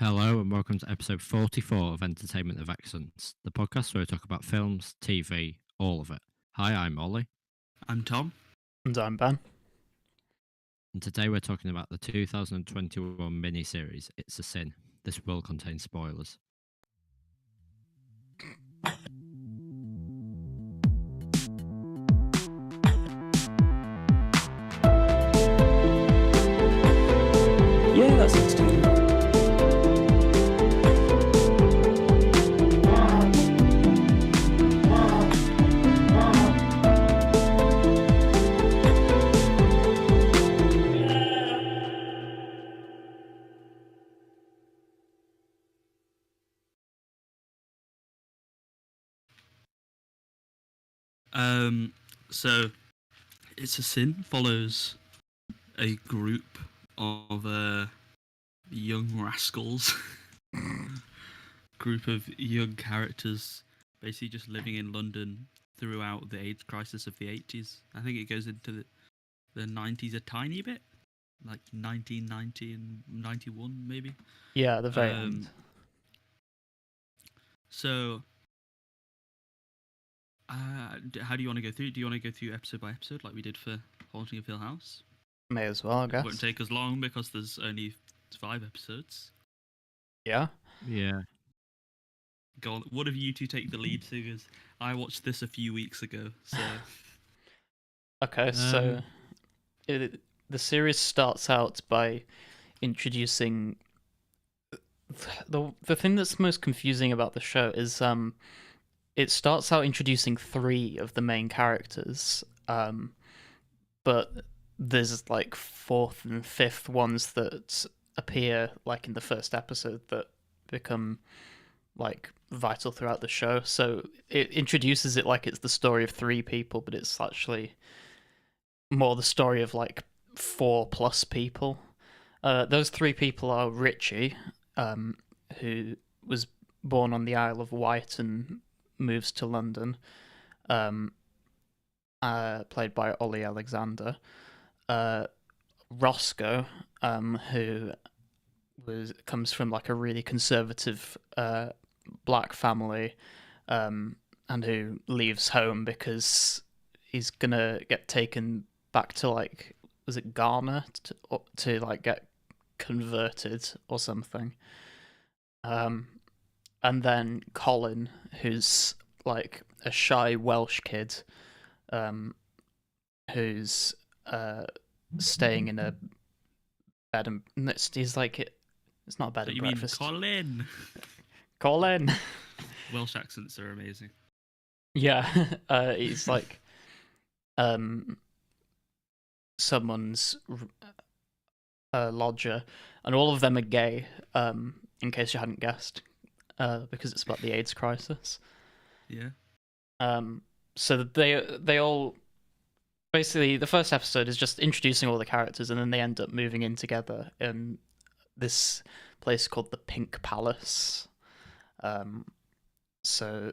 Hello and welcome to episode 44 of Entertainment of Excellence, the podcast where we talk about films, TV, all of it. Hi, I'm Ollie. I'm Thom. And I'm Ben. And today we're talking about the 2021 miniseries, It's a Sin. This will contain spoilers. Yeah, that's interesting. So It's a Sin follows a group of young rascals, group of young characters, basically just living in London throughout the AIDS crisis of the 80s. I think it goes into the 90s a tiny bit, like 1990 and 91 maybe. Yeah, the very end. So, how do you want to go through? Do you want to go through episode by episode like we did for Haunting of Hill House? May as well, I guess. It won't take us long because there's only 5 episodes. Yeah. Yeah. Go on. One of you two take the lead, because I watched this a few weeks ago. So Okay, so the series starts out by introducing the thing that's most confusing about the show is it starts out introducing 3 of the main characters, but there's like 4th and 5th ones that appear like in the first episode that become like vital throughout the show. So it introduces it like it's the story of 3 people, but it's actually more the story of like 4+ people. Those 3 people are Richie, who was born on the Isle of Wight and moves to London, played by Olly Alexander. Roscoe, who comes from like a really conservative black family, and who leaves home because he's gonna get taken back to like, was it Ghana to like get converted or something. And then Colin, who's like a shy Welsh kid, who's staying in a bed and he's like it's not a bed and breakfast. You mean Colin. Welsh accents are amazing. Yeah, he's like someone's lodger, and all of them are gay. In case you hadn't guessed, because it's about the AIDS crisis. Yeah. So they all basically, the first episode is just introducing all the characters, and then they end up moving in together in this place called the Pink Palace. So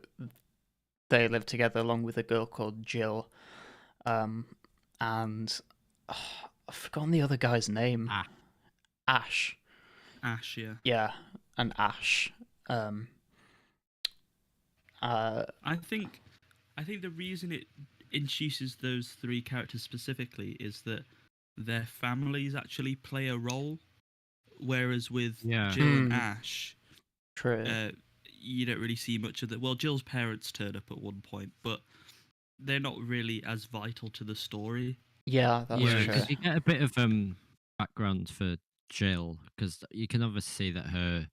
they live together along with a girl called Jill, and I've forgotten the other guy's name. Ash. Ash, yeah. Yeah, and Ash. I think the reason it introduces those 3 characters specifically is that their families actually play a role, whereas with Jill and Ash, true, you don't really see much of that. Well, Jill's parents turn up at one point, but they're not really as vital to the story. Yeah, that's true. Because you get a bit of background for Jill, because you can obviously see that her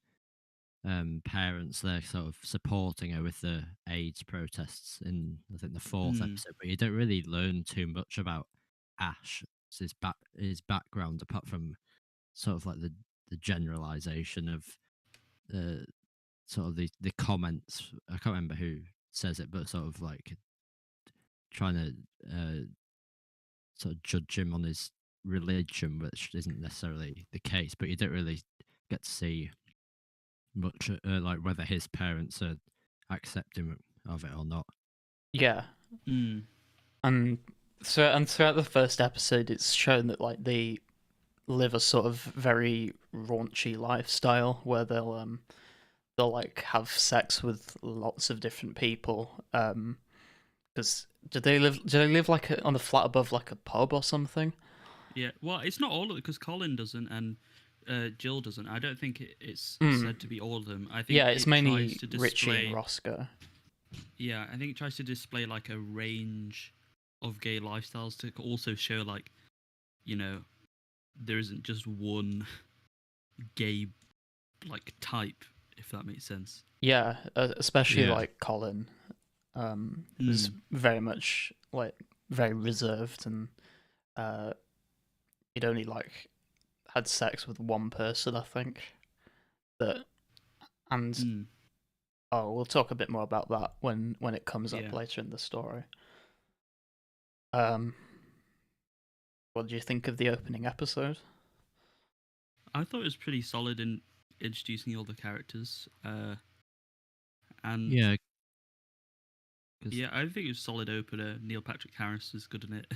parents, they're sort of supporting her with the AIDS protests in, I think, the 4th episode, but you don't really learn too much about Ash, his background, apart from sort of like the generalization of sort of the comments. I can't remember who says it, but sort of like trying to sort of judge him on his religion, which isn't necessarily the case, but you don't really get to see much like whether his parents are accepting of it or not. Yeah. And throughout the first episode, it's shown that like the live a sort of very raunchy lifestyle where they'll like have sex with lots of different people. Because do they live like on a flat above like a pub or something? Yeah, well, it's not all of it because Colin doesn't and Jill doesn't. I don't think it's Hmm. said to be all of them. I think Yeah, it's it tries mainly to Richie and display. Roscoe. Yeah, I think it tries to display like a range of gay lifestyles to also show like, you know, there isn't just one gay like type, if that makes sense. Yeah, especially Yeah. like Colin. Is Mm. very much like very reserved, and uh, he'd only like had sex with one person, I think. That and Mm. oh, we'll talk a bit more about that when it comes up Yeah. later in the story. Um, what do you think of the opening episode? I thought it was pretty solid in introducing all the characters. And Yeah, because yeah, I think it was a solid opener. Neil Patrick Harris is good in it.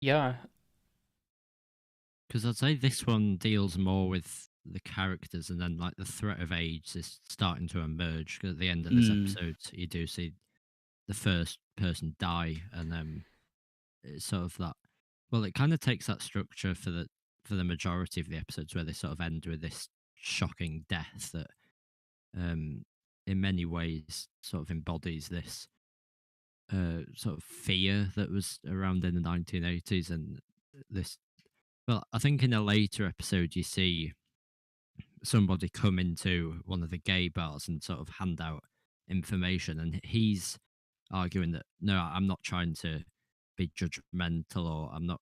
Yeah, I'd say this one deals more with the characters, and then like the threat of AIDS is starting to emerge. 'Cause at the end of this Mm. episode, you do see the first person die, and it's sort of that. Well, it kind of takes that structure for the majority of the episodes where they sort of end with this shocking death that, um, in many ways, sort of embodies this sort of fear that was around in the 1980s, and this. Well, I think in a later episode you see somebody come into one of the gay bars and sort of hand out information, and he's arguing that no, I'm not trying to be judgmental, or I'm not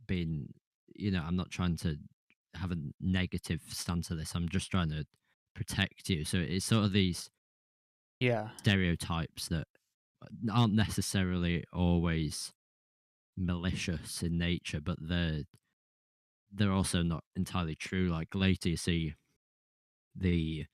being, I'm not trying to have a negative stance to this. I'm just trying to protect you. So it's sort of these yeah, stereotypes that aren't necessarily always malicious in nature, but they're also not entirely true. Like later you see the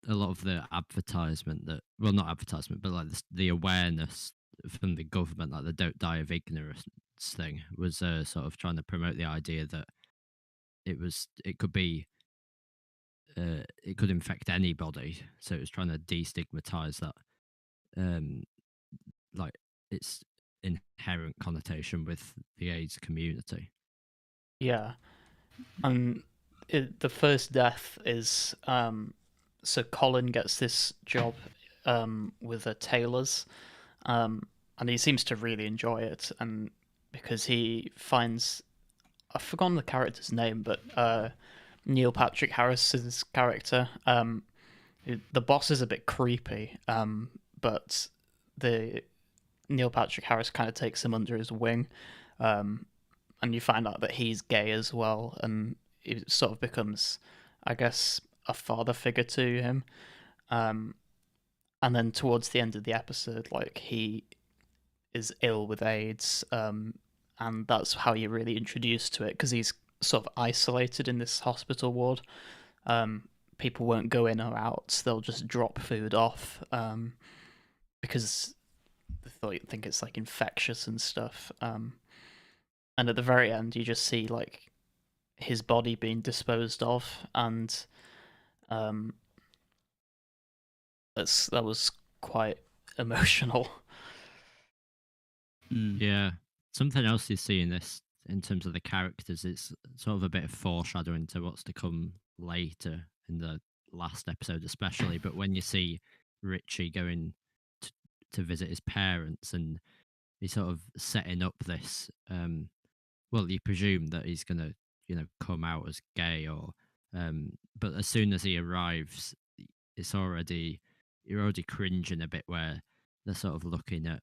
a lot of the advertisement that, well, not advertisement, but like the awareness from the government, like the "Don't Die of Ignorance" thing, was sort of trying to promote the idea that it could be it could infect anybody. So it was trying to destigmatize that, um, like its inherent connotation with the AIDS community. yeah. And the first death is so Colin gets this job with a tailor's, and he seems to really enjoy it, and because he finds I've forgotten the character's name, but Neil Patrick Harris's character, the boss is a bit creepy, but the Neil Patrick Harris kind of takes him under his wing, um, and you find out that he's gay as well, and it sort of becomes, I guess, a father figure to him. Um, and then towards the end of the episode, like he is ill with AIDS, and that's how you're really introduced to it because he's sort of isolated in this hospital ward. People won't go in or out; they'll just drop food off because they think it's like infectious and stuff. And at the very end, you just see like his body being disposed of, and um, that was quite emotional. Mm. Yeah. Something else you see in this, in terms of the characters, it's sort of a bit of foreshadowing to what's to come later in the last episode, especially. But when you see Richie going to, to visit his parents, and he's sort of setting up this, well, you presume that he's going to, come out as gay, or, but as soon as he arrives, it's already, you're already cringing a bit where they're sort of looking at,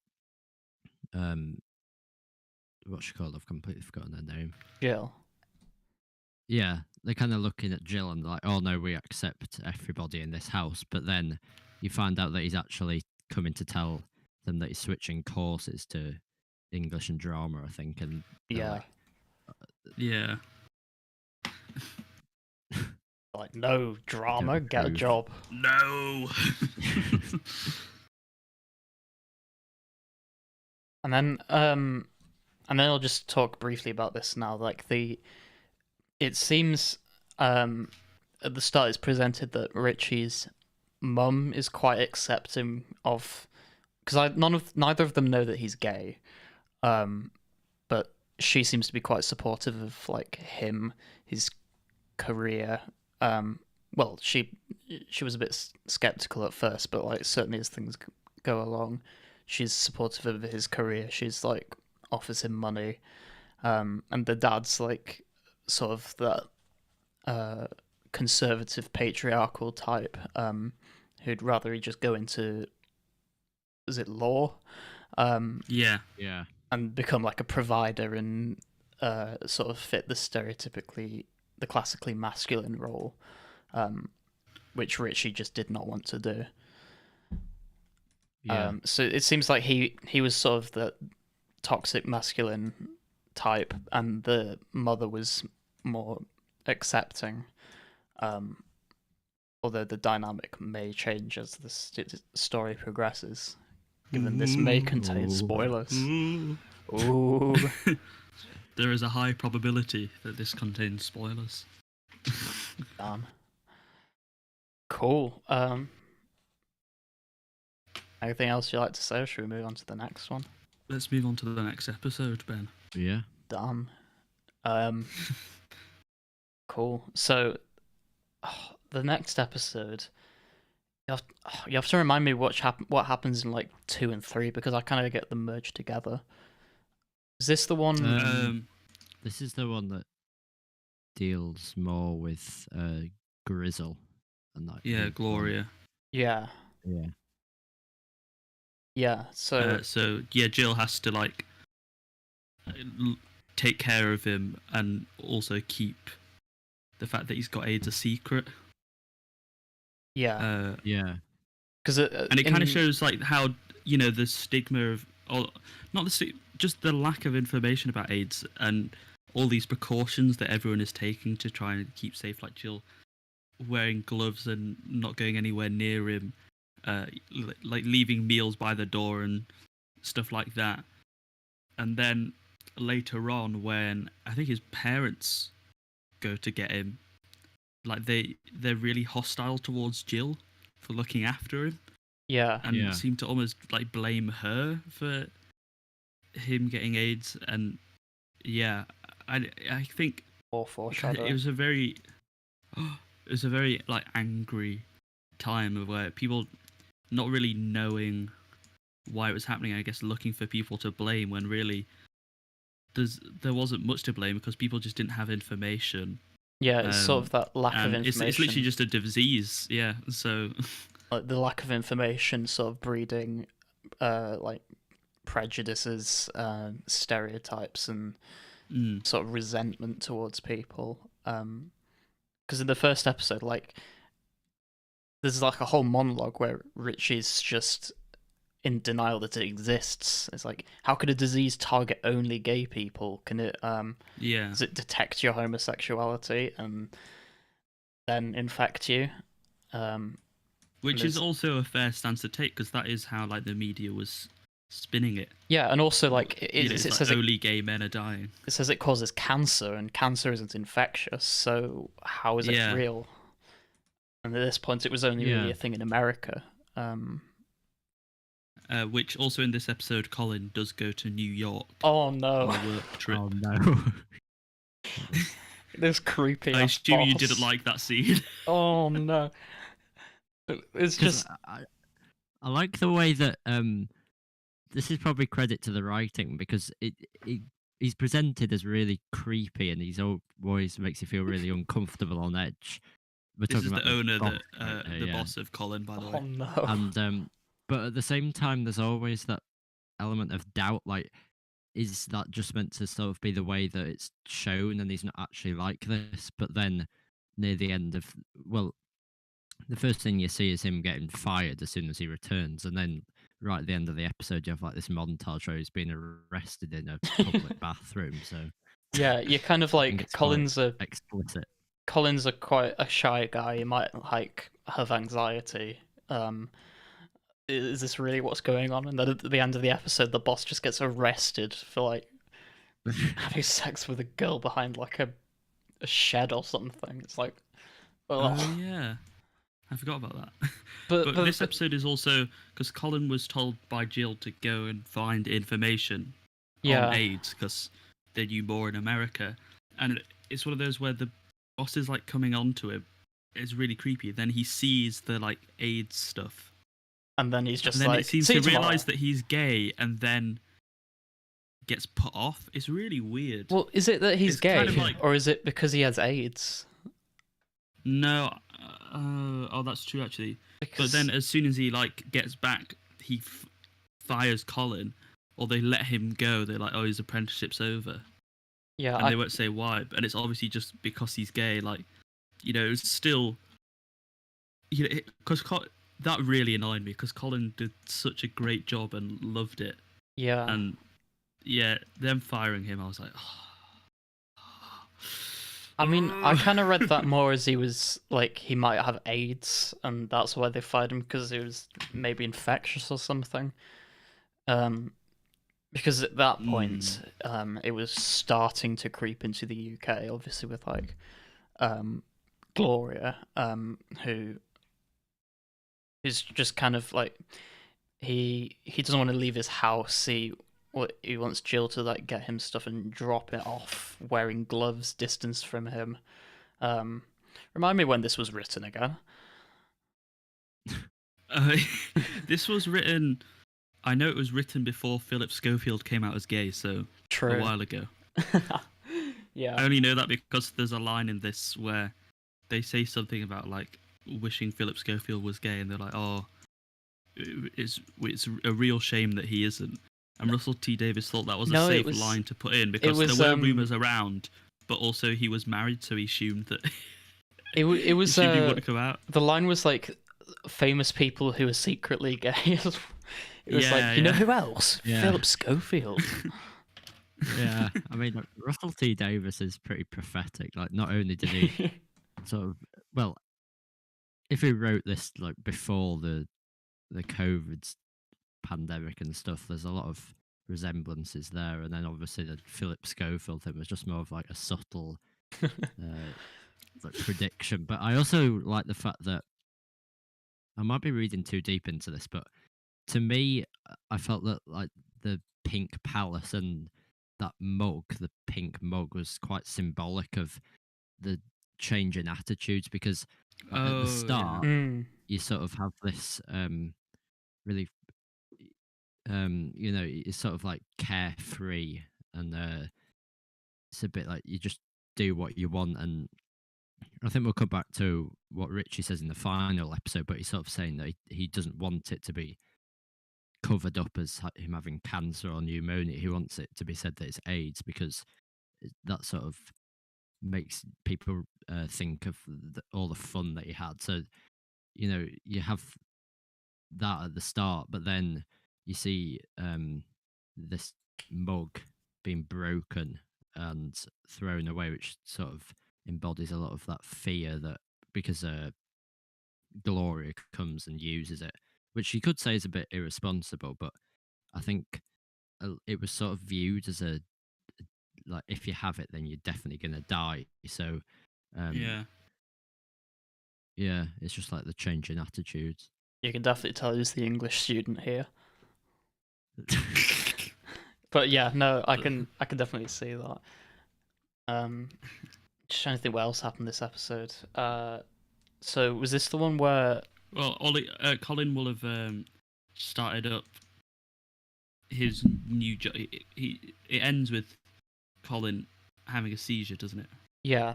um, what's she called? I've completely forgotten her name. Jill. Yeah, they're kind of looking at Jill and like, oh no, we accept everybody in this house. But then you find out that he's actually coming to tell them that he's switching courses to English and drama, I think. And they're Yeah. Yeah. Like, no drama, Don't get a approve. job. No. And then I'll just talk briefly about this now. Like it seems at the start it's presented that Richie's mum is quite accepting of, because neither of them know that he's gay, but she seems to be quite supportive of like him, his career. Well, she was a bit skeptical at first, but like certainly as things go along, she's supportive of his career. She's like offers him money, and the dad's like sort of that conservative patriarchal type, who'd rather he just go into, is it law? Yeah. And become like a provider and sort of fit the classically masculine role, which Richie just did not want to do. Yeah. So it seems like he was sort of the toxic masculine type, and the mother was more accepting. Although the dynamic may change as the story progresses, given this may contain spoilers. Ooh. There is a high probability that this contains spoilers. Damn. Cool. Anything else you'd like to say, or should we move on to the next one? Let's move on to the next episode, Ben. Yeah. Damn. Cool. So, the next episode, you have to remind me what happens in like 2 and 3, because I kind of get them merged together. Is this the one? This is the one that deals more with Grizzle and that. Yeah, Gloria. Yeah. Yeah. Yeah. So Jill has to like take care of him and also keep the fact that he's got AIDS a secret. Yeah. Yeah. Because and it kind of shows like how, you know, the stigma of, or not the just the lack of information about AIDS and all these precautions that everyone is taking to try and keep safe, like Jill wearing gloves and not going anywhere near him, like leaving meals by the door and stuff like that. And then later on, when I think his parents go to get him, like they're really hostile towards Jill for looking after him. Yeah. And seem to almost like blame her for him getting AIDS. And yeah, I think or foreshadowing. It was a very like angry time of where people not really knowing why it was happening, I guess looking for people to blame, when really there wasn't much to blame because people just didn't have information. Yeah, it's sort of that lack of information. It's literally just a disease, yeah. So like the lack of information sort of breeding like prejudices, stereotypes, and sort of resentment towards people. Because in the first episode, like, there's like a whole monologue where Richie's just in denial that it exists. It's like, how could a disease target only gay people? Can it does it detect your homosexuality and then infect you? Which is also a fair stance to take, because that is how like the media was spinning it. Yeah, and also like it says only gay men are dying. It says it causes cancer, and cancer isn't infectious, so how is it real? And at this point, it was only really a thing in America. Which also in this episode, Colin does go to New York. Oh no! On a work trip. Oh no! This creepy. I assume you didn't like that scene. Oh no! It's just. I like the way that this is probably credit to the writing, because he's presented as really creepy, and he's always makes you feel really uncomfortable on edge. This is the owner, the boss of Colin, by the way. Oh no! And but at the same time, there's always that element of doubt. Like, is that just meant to sort of be the way that it's shown, and he's not actually like this? But then near the end of, well, the first thing you see is him getting fired as soon as he returns, and then right at the end of the episode, you have like this montage where he's being arrested in a public bathroom. So yeah, you're kind of like Colin's explicit. Colin's quite a shy guy. He might like have anxiety. Is this really what's going on? And then at the end of the episode, the boss just gets arrested for like having sex with a girl behind like a a shed or something. It's like, Oh yeah, I forgot about that. But this episode is also because Colin was told by Jill to go and find information on AIDS because they knew more in America, and it's one of those where the boss is like coming on to him. It's really creepy. Then he sees the like AIDS stuff, and then he's just and then like, it seems to realise that he's gay, and then gets put off. It's really weird. Well, is it that he's gay, kind of like... or is it because he has AIDS? No, that's true actually. But then as soon as he like gets back, he fires Colin, or they let him go. They're like, "Oh, his apprenticeship's over." Yeah, and they won't say why, and it's obviously just because he's gay. Like, it's still, because that really annoyed me because Colin did such a great job and loved it. Yeah, and them firing him, I was like, oh. I mean, I kind of read that more as he was like he might have AIDS, and that's why they fired him because he was maybe infectious or something. Because at that point, it was starting to creep into the UK, obviously with like Gloria, who is just kind of like he doesn't want to leave his house. He wants Jill to like get him stuff and drop it off, wearing gloves, distance from him. Remind me when this was written again. This was written. I know it was written before Philip Schofield came out as gay, so a while ago. Yeah. I only know that because there's a line in this where they say something about like wishing Philip Schofield was gay, and they're like, "Oh, it's a real shame that he isn't." And Russell T Davies thought that was a safe line to put in because there were rumours around, but also he was married, so he assumed that it was he wouldn't come out. The line was like famous people who are secretly gay. It was like, you know who else? Yeah. Philip Schofield. Yeah, I mean, Russell T Davies is pretty prophetic. Like, not only did he sort of, well, if he wrote this like before the COVID pandemic and stuff, there's a lot of resemblances there. And then obviously the Philip Schofield thing was just more of like a subtle like prediction. But I also like the fact that I might be reading too deep into this, but to me, I felt that like the pink palace and that mug, the pink mug, was quite symbolic of the change in attitudes because at the start you sort of have this really it's sort of like carefree, and it's a bit like you just do what you want. And I think we'll come back to what Richie says in the final episode, but he's sort of saying that he doesn't want it to be covered up as him having cancer or pneumonia. He wants it to be said that it's AIDS because that sort of makes people think of all the fun that he had. So, you have that at the start, but then you see this mug being broken and thrown away, which sort of embodies a lot of that fear that because Gloria comes and uses it, which you could say is a bit irresponsible, but I think it was sort of viewed as like if you have it, then you're definitely gonna die. So yeah, it's just like the change in attitudes. You can definitely tell he's the English student here. But yeah, no, I can definitely see that. Just trying to think what else happened this episode. So was this the one where? Well, Colin will have started up his new job. It ends with Colin having a seizure, doesn't it? Yeah,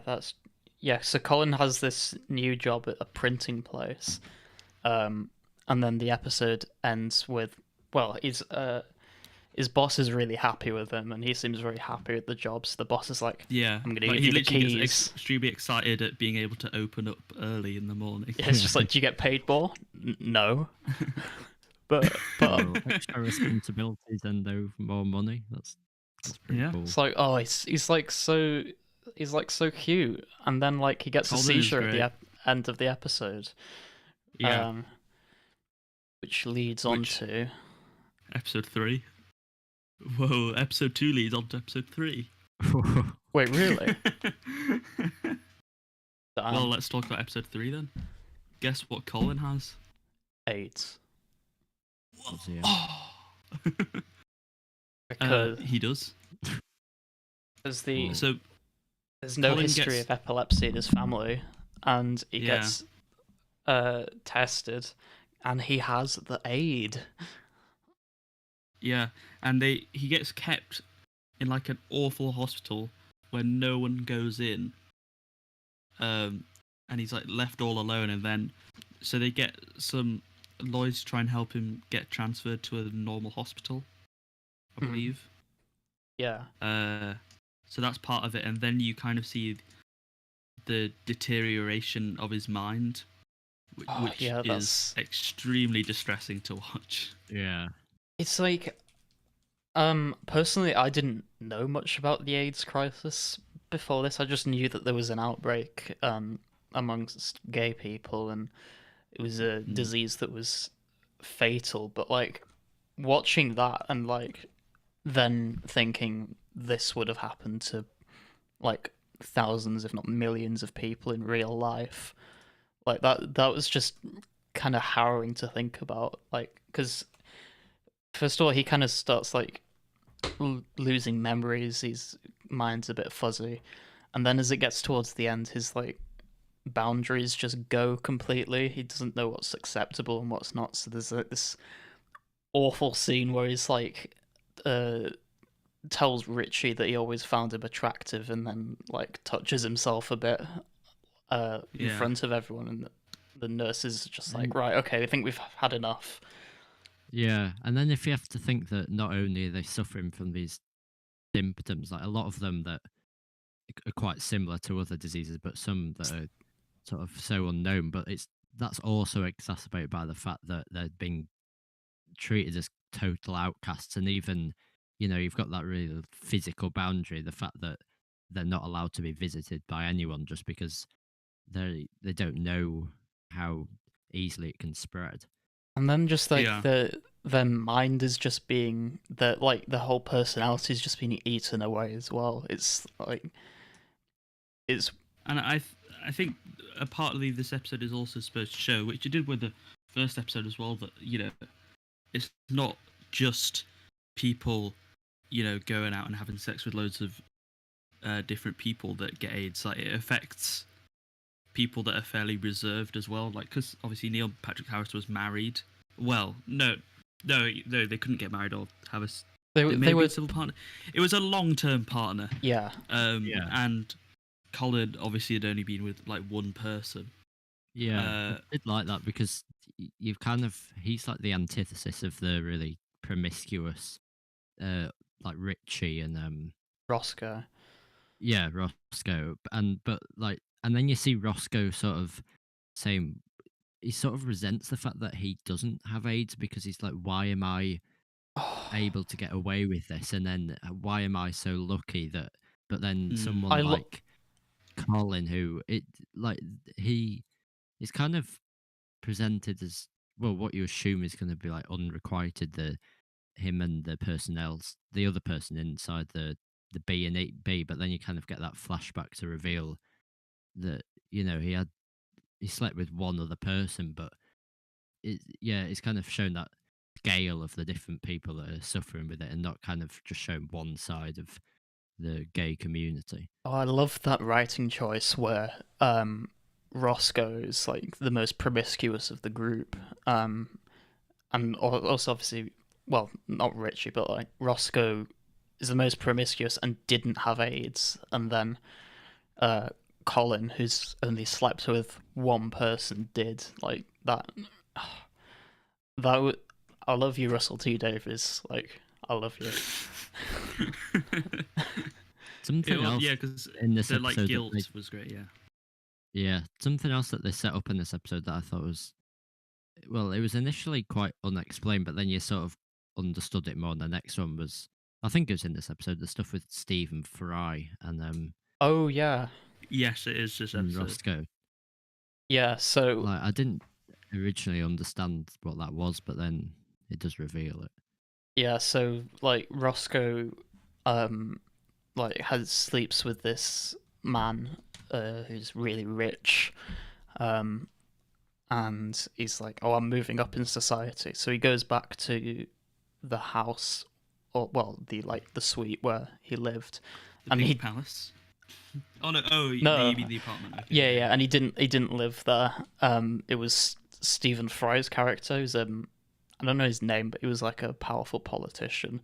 so Colin has this new job at a printing place, and then the episode ends with, well, his boss is really happy with him, and he seems very happy with the job. So the boss is like, "Yeah, I'm going to give you the keys." Gets extremely excited at being able to open up early in the morning. Yeah, it's just like, do you get paid more? No, but extra responsibilities and more money. That's pretty cool. It's like, oh, he's like so cute, and then like he gets a seizure at the end of the episode. Yeah, which leads on to episode 3. Whoa, episode 2 leads on to episode 3. Wait, really? Well, let's talk about episode 3 then. Guess what Colin has? AIDS. Oh. Because he does. There's no Colin history gets... of epilepsy in his family, and he gets tested, and he has the AIDS. Yeah, and he gets kept in like an awful hospital where no one goes in. And he's like left all alone, and then so they get some lawyers to try and help him get transferred to a normal hospital, I believe. Yeah. So that's part of it, and then you kind of see the deterioration of his mind, which is extremely distressing to watch. Yeah. It's like, personally, I didn't know much about the AIDS crisis before this. I just knew that there was an outbreak amongst gay people, and it was a disease that was fatal. But like, watching that and like then thinking this would have happened to like thousands, if not millions, of people in real life, like that was just kind of harrowing to think about. Like, because first of all, he kind of starts like losing memories. His mind's a bit fuzzy, and then as it gets towards the end, his like boundaries just go completely. He doesn't know what's acceptable and what's not. So there's like this awful scene where he's like tells Richie that he always found him attractive, and then like touches himself a bit in front of everyone, and the nurse is just like, right, okay, I think we've had enough. Yeah, and then if you have to think that not only are they suffering from these symptoms, like a lot of them that are quite similar to other diseases, but some that are sort of so unknown, but that's also exacerbated by the fact that they're being treated as total outcasts, and even you've got that really physical boundary, the fact that they're not allowed to be visited by anyone just because they don't know how easily it can spread. And then just like their mind is just being like the whole personality is just being eaten away as well. It's like and I think a part of this episode is also supposed to show, which it did with the first episode as well, that it's not just people going out and having sex with loads of different people that get AIDS. Like, it affects people that are fairly reserved as well, like, because obviously Neil Patrick Harris was married. Well, no, they couldn't get married or have they were a civil partner. It was a long-term partner. Yeah. And Colin obviously had only been with like one person. Yeah, I did like that because he's like the antithesis of the really promiscuous like Richie and Roscoe. Yeah, Roscoe. And then you see Roscoe sort of saying he sort of resents the fact that he doesn't have AIDS, because he's like, why am I able to get away with this? And then why am I so lucky that? But then someone like Colin, who he is kind of presented as, well, what you assume is going to be like unrequited, him and the other person inside the B and 8B, but then you kind of get that flashback to reveal that he slept with one other person, but it's kind of shown that scale of the different people that are suffering with it, and not kind of just showing one side of the gay community. Oh, I love that writing choice where Roscoe is like the most promiscuous of the group, and also obviously, well, not Richie, but like Roscoe is the most promiscuous and didn't have AIDS, and then Colin, who's only slept with one person, did. Like that. I love you, Russell T Davies. Like, I love you. Something else, because in this the episode, like guilt was great. Yeah, something else that they set up in this episode that I thought was, well, it was initially quite unexplained, but then you sort of understood it more. And the next one was, I think it was in this episode, the stuff with Stephen Fry and Oh yeah. Yes, it is this episode. Roscoe. Yeah, so like, I didn't originally understand what that was, but then it does reveal it. Yeah, so like Roscoe sleeps with this man who's really rich, and he's like, "Oh, I'm moving up in society." So he goes back to the house, or well, the suite where he lived, The and pink palace. Oh no! Oh, No. you mean the apartment? Okay, yeah, and he didn't live there. It was Stephen Fry's character, who's I don't know his name, but he was like a powerful politician.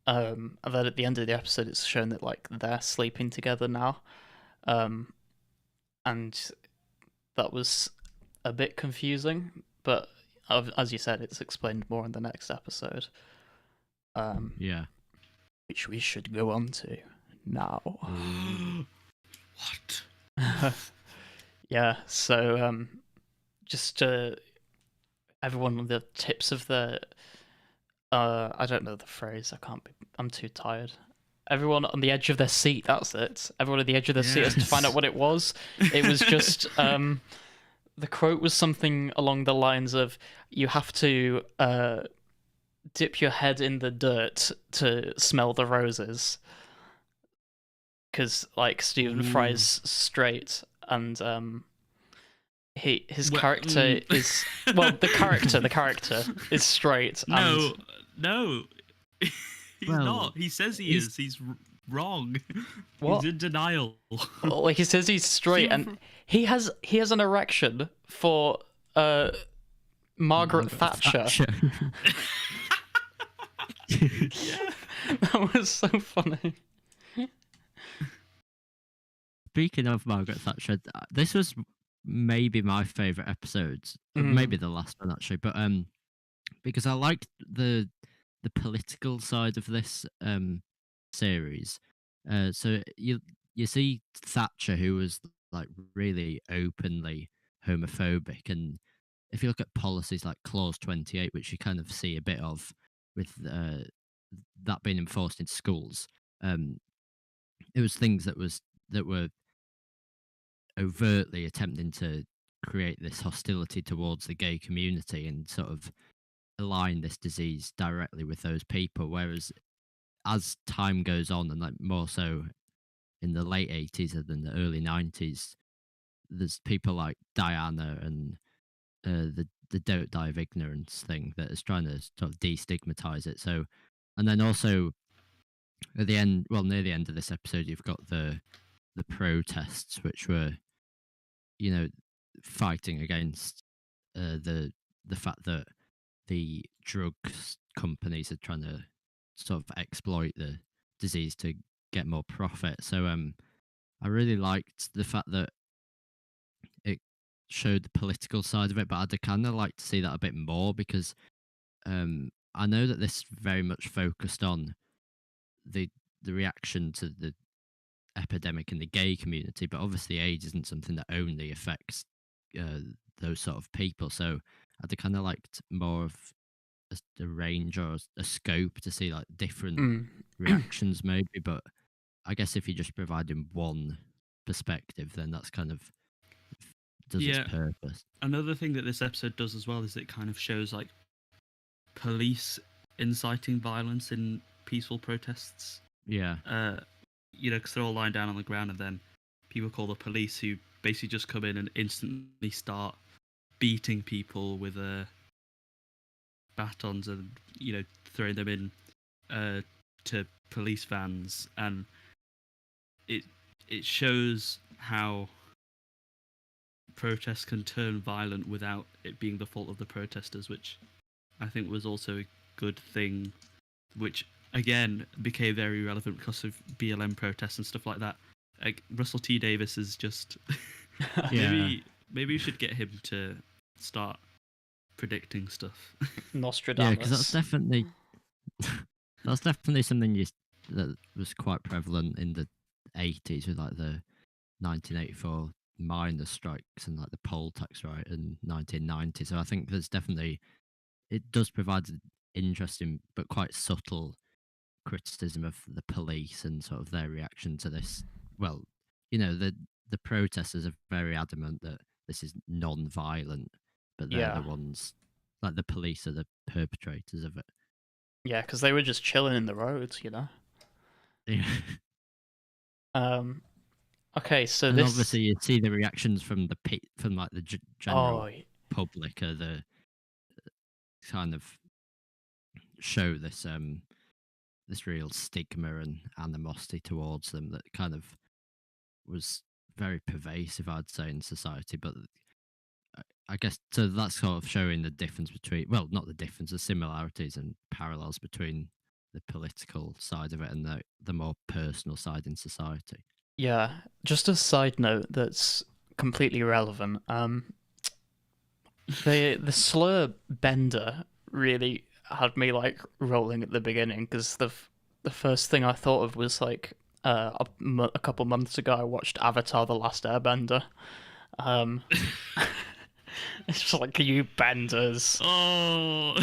And then at the end of the episode, it's shown that like they're sleeping together now, and that was a bit confusing. But as you said, it's explained more in the next episode. Yeah. Which we should go on to now. What? Yeah. So just everyone on the tips of the I don't know the phrase. I'm too tired. Everyone on the edge of their seat. That's it. Everyone at the edge of their seat has to find out what it was. It was just the quote was something along the lines of, "You have to dip your head in the dirt to smell the roses," because like Stephen Fry's straight, and his character is the character is straight. No, he's not. He says is. He's wrong. What? He's in denial. Like he says he's straight, and he has an erection for Margaret Thatcher. That was so funny. Speaking of Margaret Thatcher, this was maybe my favourite episode, maybe the last one actually, but because I liked the political side of this series. So you see Thatcher, who was like really openly homophobic, and if you look at policies like Clause 28, which you kind of see a bit of with that being enforced in schools, it was things that were overtly attempting to create this hostility towards the gay community and sort of align this disease directly with those people. Whereas as time goes on, and like more so in the late 80s than the early 90s, there's people like Diana and the Don't Die of Ignorance thing that is trying to sort of destigmatize it. So, and then also at the end, well, near the end of this episode, you've got the protests, which were, fighting against the fact that the drugs companies are trying to sort of exploit the disease to get more profit. So I really liked the fact that it showed the political side of it, but I'd kind of like to see that a bit more, because I know that this very much focused on the reaction to the epidemic in the gay community, but obviously AIDS isn't something that only affects those sort of people. So I'd kind of liked more of a range or a scope to see like different reactions maybe, but I guess if you're just providing one perspective, then that's kind of does its purpose. Another thing that this episode does as well is it kind of shows like police inciting violence in peaceful protests. Yeah. Because they're all lying down on the ground, and then people call the police, who basically just come in and instantly start beating people with batons and throwing them in to police vans, and it shows how protests can turn violent without it being the fault of the protesters, which I think was also a good thing, which again became very relevant because of BLM protests and stuff like that. Like Russell T Davies is just maybe we should get him to start predicting stuff. Nostradamus. Yeah, because that's definitely something that was quite prevalent in the 80s with like the 1984 miners' strikes and like the poll tax riot in 1990. So I think there's definitely, it does provide an interesting but quite subtle criticism of the police and sort of their reaction to this. Well, the protesters are very adamant that this is non-violent, but they're the ones, like the police are the perpetrators of it. Yeah, because they were just chilling in the roads, Yeah. Okay, so And this. obviously you see the reactions from like the general Oh, public, the kind of show this real stigma and animosity towards them that kind of was very pervasive, I'd say, in society. But I guess so that's sort of showing the difference between, well, not the difference, the similarities and parallels between the political side of it and the more personal side in society. yeah. Just a side note that's completely irrelevant. The slur bender really had me like rolling at the beginning because the first thing I thought of was like a couple months ago I watched Avatar: The Last Airbender. Um, it's just like you benders. Oh.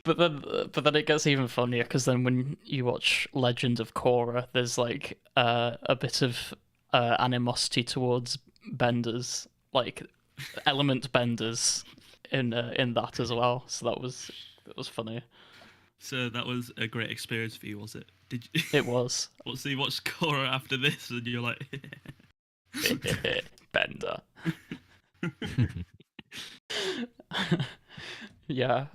But then it gets even funnier because then when you watch Legend of Korra, there's like a bit of animosity towards benders, like element benders in that as well. So that was funny. So that was a great experience for you, was it? Did you? It was. So you watched Korra after this, and you're like, Bender. Yeah.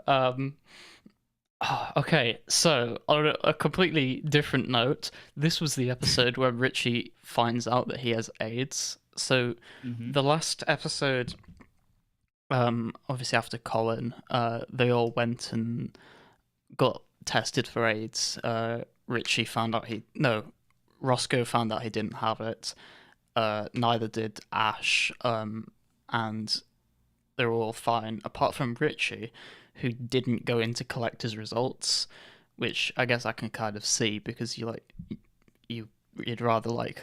Okay, so on a completely different note, this was the episode where Richie finds out that he has AIDS. So the last episode, obviously after Colin, they all went and got tested for AIDS. Richie found out Roscoe found out he didn't have it. Neither did Ash, and they were all fine, apart from Richie, who didn't go in to collect his results, which I guess I can kind of see because you'd rather like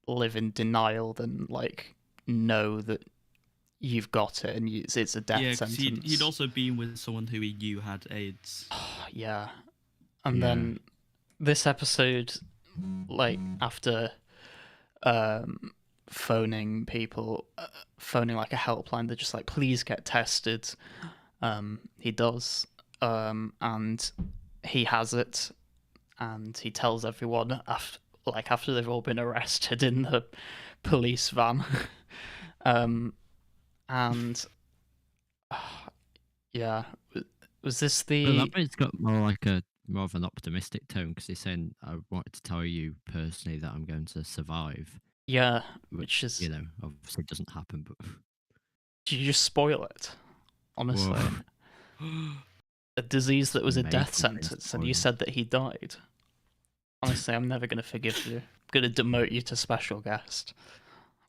live in denial than like know that you've got it and it's a death sentence. He'd also been with someone who he knew had AIDS. Yeah, and then this episode, like after phoning people, phoning like a helpline, they're just like, please get tested. He does, and he has it, and he tells everyone after they've all been arrested in the police van, and yeah, was this But the? that bit's got more of an optimistic tone because he's saying, "I wanted to tell you personally that I'm going to survive." Yeah, which is, you know, obviously doesn't happen. But did you just spoil it? Honestly. Whoa. A disease that was a death Amazing sentence, and you said that he died. Honestly, I'm never going to forgive you. I'm going to demote you to special guest.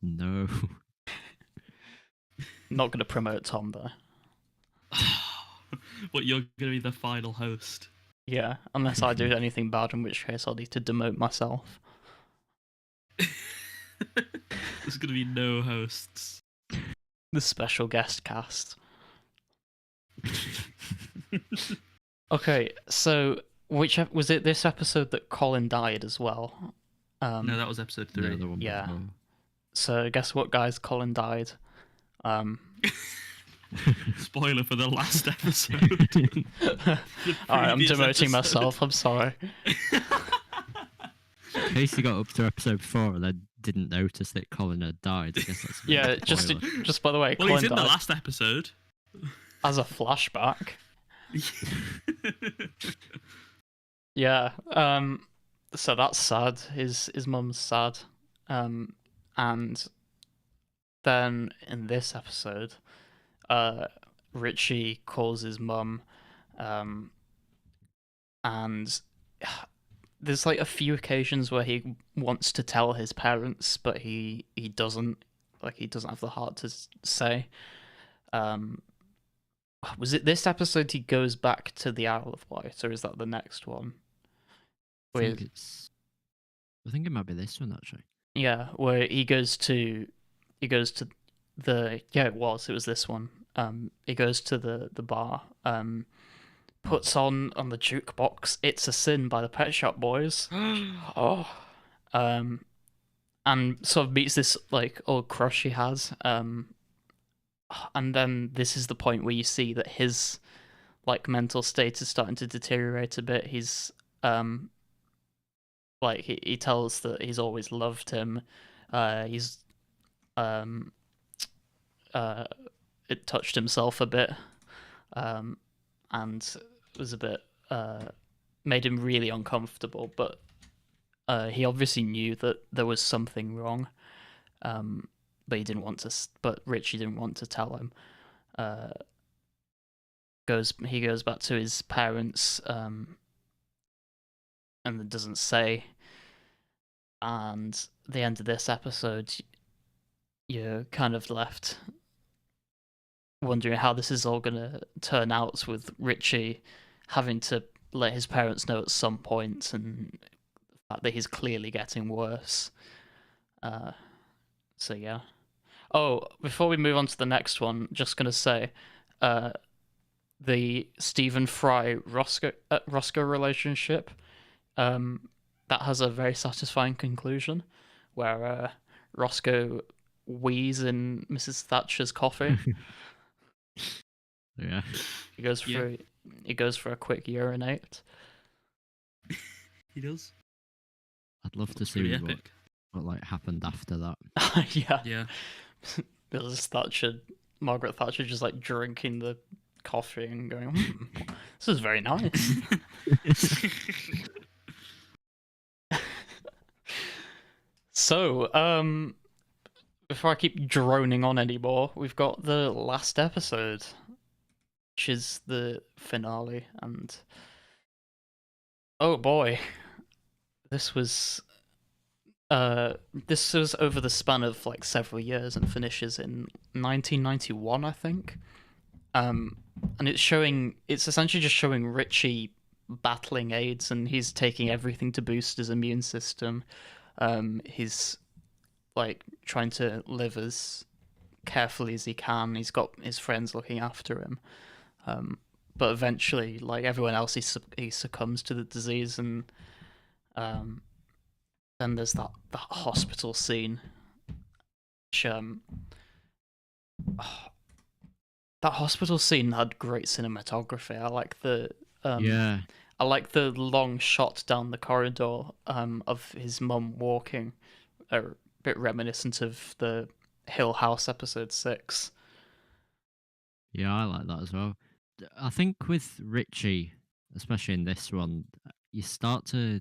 No. Not going to promote Thom, though. But you're going to be the final host. Yeah, unless I do anything bad, in which case I'll need to demote myself. There's going to be no hosts. The special guest cast. Okay, so which was it? This episode that Colin died as well. No, that was episode 3. The one Yeah. before. So guess what, guys? Colin died. Spoiler for the last episode. Alright, I'm previous demoting episode. myself. I'm sorry. In case you got up to episode 4 and then didn't notice that Colin had died, I guess that's a Yeah, bit of a spoiler. just by the way, Well, Colin he's in died the last episode. as a flashback. Yeah. So that's sad. His mum's sad. And then in this episode, Richie calls his mum, and there's like a few occasions where he wants to tell his parents, but he doesn't. Like he doesn't have the heart to say. Was it this episode he goes back to the Isle of Wight, or is that the next one? I think it might be this one actually. Yeah, where he goes to the it was this one. He goes to the bar, puts on the jukebox "It's a Sin" by the Pet Shop Boys. Oh, and sort of meets this like old crush he has. And then this is the point where you see that his like mental state is starting to deteriorate a bit. He's like he tells that he's always loved him. He's uh, it touched himself a bit, and was a bit made him really uncomfortable. But he obviously knew that there was something wrong, but he didn't want to. But Richie didn't want to tell him. He goes back to his parents, and doesn't say. And the end of this episode, you're kind of left wondering how this is all gonna turn out, with Richie having to let his parents know at some point, and the fact that he's clearly getting worse. So yeah. Oh, before we move on to the next one, just gonna say, the Stephen Fry Roscoe relationship, that has a very satisfying conclusion, where Roscoe wheezes in Mrs. Thatcher's coffee. Yeah. He goes for a quick urinate. He does. I'd love to see what like happened after that. Yeah. Yeah. Margaret Thatcher just like drinking the coffee and going, this is very nice. So, before I keep droning on anymore, we've got the last episode, which is the finale, and oh boy, this was over the span of like several years and finishes in 1991, I think. And it's essentially just showing Richie battling AIDS, and he's taking everything to boost his immune system. He's like trying to live as carefully as he can. He's got his friends looking after him. But eventually, like everyone else, he succumbs to the disease, and then there's that hospital scene, which that hospital scene had great cinematography. I like the long shot down the corridor of his mum walking, a bit reminiscent of the Hill House episode 6. Yeah, I like that as well. I think with Richie, especially in this one, you start to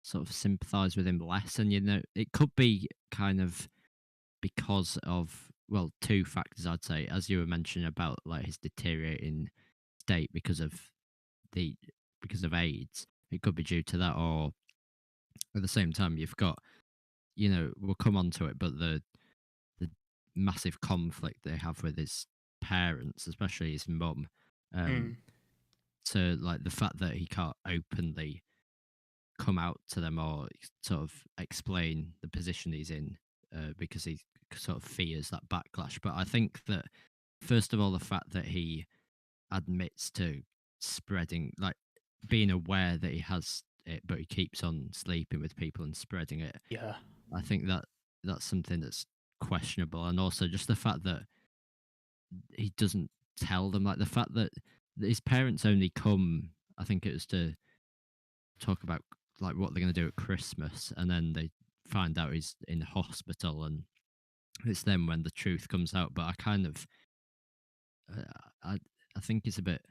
sort of sympathise with him less, and it could be kind of because of, well, two factors I'd say, as you were mentioning about like his deteriorating state because of AIDS. It could be due to that, or at the same time you've got, we'll come on to it, but the massive conflict they have with his parents, especially his mum. So like the fact that he can't openly come out to them or sort of explain the position he's in, because he sort of fears that backlash. But I think that first of all, the fact that he admits to spreading, like being aware that he has it, but he keeps on sleeping with people and spreading it. Yeah, I think that's something that's questionable, and also just the fact that he doesn't tell them, like the fact that his parents only come, I think it was to talk about like what they're going to do at Christmas, and then they find out he's in hospital, and it's then when the truth comes out. But I kind of I think it's a bit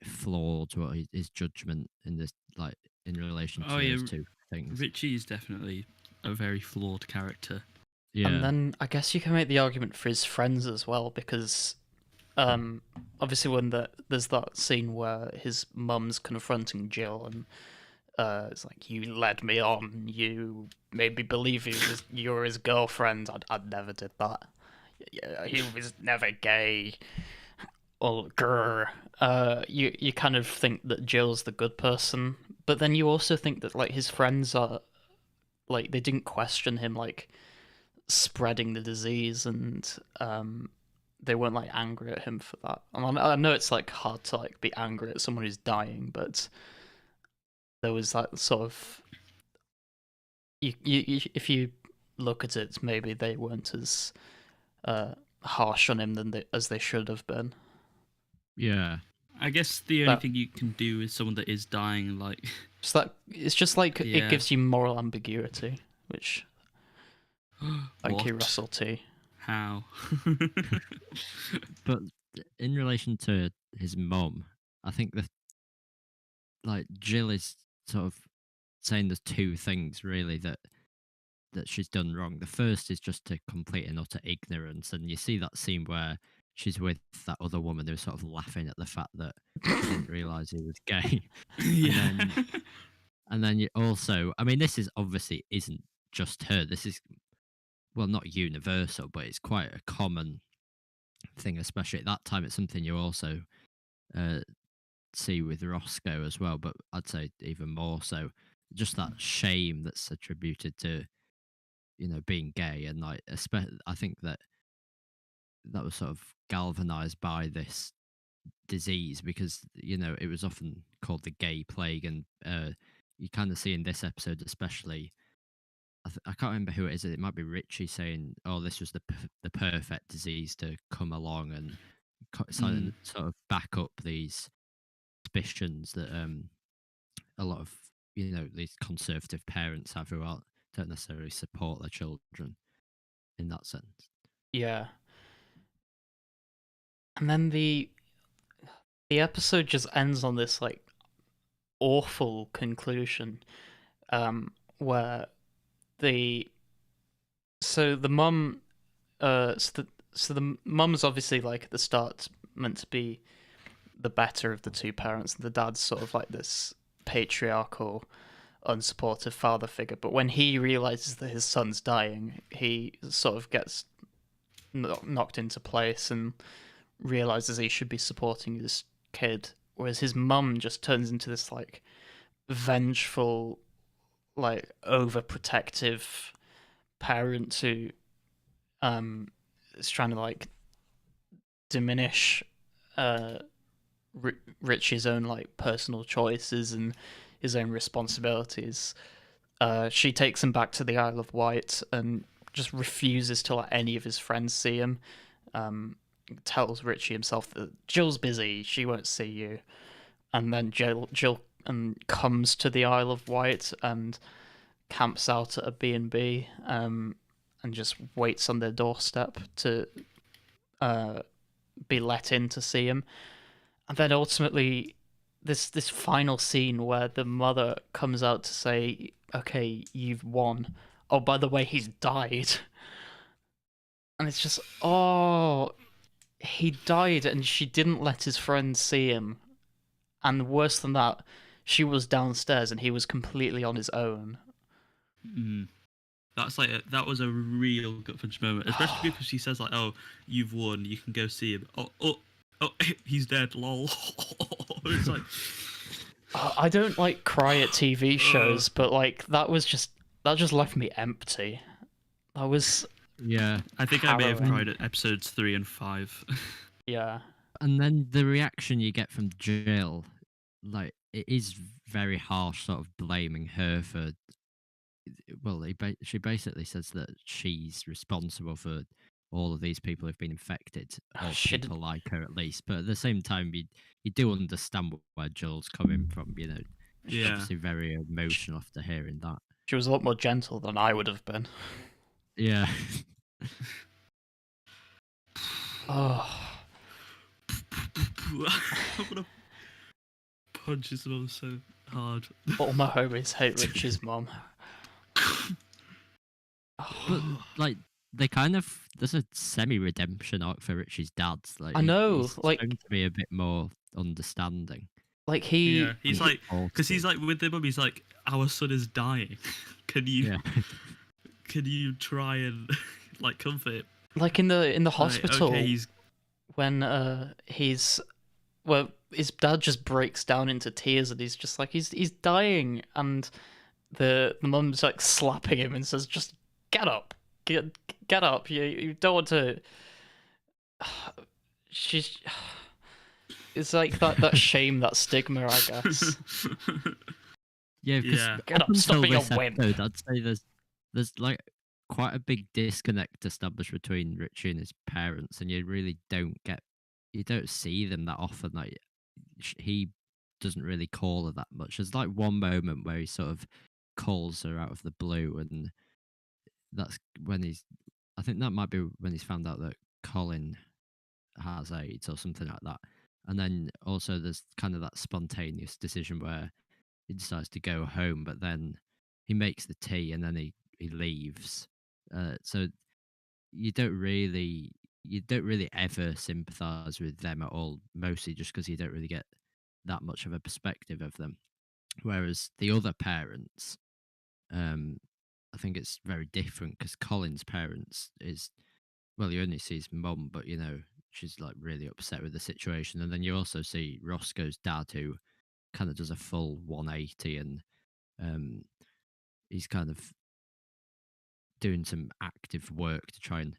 flawed, what his judgment in this, like in relation to those two things. Richie is definitely a very flawed character. Yeah. And then I guess you can make the argument for his friends as well, because obviously when there's that scene where his mum's confronting Jill, and it's like, you led me on, you made me believe you're his girlfriend. I'd never did that. He was never gay. Or you kind of think that Jill's the good person, but then you also think that like his friends are like, they didn't question him like spreading the disease, and they weren't like angry at him for that. I know it's like hard to like be angry at someone who's dying, but there was that sort of, you if you look at it, maybe they weren't as harsh on him as they should have been. Yeah, I guess the only thing you can do is someone that is dying, like. It's just like it gives you moral ambiguity, which. Thank you, Russell T. How? But in relation to his mum, I think that like Jill is sort of saying there's two things really that she's done wrong. The first is just to complete and utter ignorance, and you see that scene where she's with that other woman who's sort of laughing at the fact that she didn't realise he was gay. Yeah. And then you also, I mean, this is obviously isn't just her. This is, well, not universal, but it's quite a common thing, especially at that time. It's something you also see with Roscoe as well, but I'd say even more so. Just that shame that's attributed to, being gay, and like, I think that was sort of galvanized by this disease because it was often called the gay plague, and you kind of see in this episode especially. I can't remember who it is. It might be Richie saying, "Oh, this was the perfect disease to come along and sort of back up these suspicions that a lot of these conservative parents have who don't necessarily support their children in that sense." Yeah. And then the episode just ends on this like awful conclusion, where the mum, so the mum's obviously like at the start meant to be the better of the two parents, and the dad's sort of like this patriarchal, unsupportive father figure. But when he realizes that his son's dying, he sort of gets knocked into place and realizes he should be supporting this kid, whereas his mum just turns into this like vengeful, like overprotective parent who is trying to like diminish Richie's own like personal choices and his own responsibilities. She takes him back to the Isle of Wight and just refuses to let any of his friends see him. Tells Richie himself that Jill's busy, she won't see you. And then Jill comes to the Isle of Wight and camps out at a B&B and just waits on their doorstep to be let in to see him. And then ultimately, this final scene where the mother comes out to say, "Okay, you've won. Oh, by the way, he's died." And it's just, oh, he died and she didn't let his friends see him. And worse than that, she was downstairs and he was completely on his own. That's like that was a real gut punch moment, especially because she says like, "Oh, you've won. You can go see him." Oh, he's dead. Lol. It's like I don't like cry at TV shows, but like that just left me empty. That was I think I may have cried at episodes 3 and 5. Yeah. And then the reaction you get from Jill, like, it is very harsh, sort of blaming her for. Well, she basically says that she's responsible for all of these people who've been infected, or people like her at least. But at the same time, you do understand where Jill's coming from. She's obviously very emotional after hearing that. She was a lot more gentle than I would have been. Yeah. Oh. I'm gonna punch his mum so hard. All my homies hate Rich's mum. But like they kind of, there's a semi-redemption arc for Richie's dad. Like, I know, he's like going to be a bit more understanding. Like he's like, because he's like with the mum, he's like, "Our son is dying. Can you try and like comfort him?" Like in the hospital, like, okay, when his dad just breaks down into tears and he's just like he's dying, and the mum's like slapping him and says, "Just get up, get up. You don't want to." It's like that shame, that stigma, I guess. Yeah, because get up, stop being a wimp. I'd say there's like quite a big disconnect established between Richie and his parents, and you really don't see them that often. Like, he doesn't really call her that much. There's like one moment where he sort of calls her out of the blue, and that's when I think that might be when he's found out that Colin has AIDS or something like that. And then also there's kind of that spontaneous decision where he decides to go home, but then he makes the tea and then he leaves. So you don't really ever sympathise with them at all, mostly just because you don't really get that much of a perspective of them. Whereas the other parents, I think it's very different because Colin's parents is, well, you only see his mum, but she's like really upset with the situation, and then you also see Roscoe's dad, who kind of does a full 180, and um, he's kind of doing some active work to try and,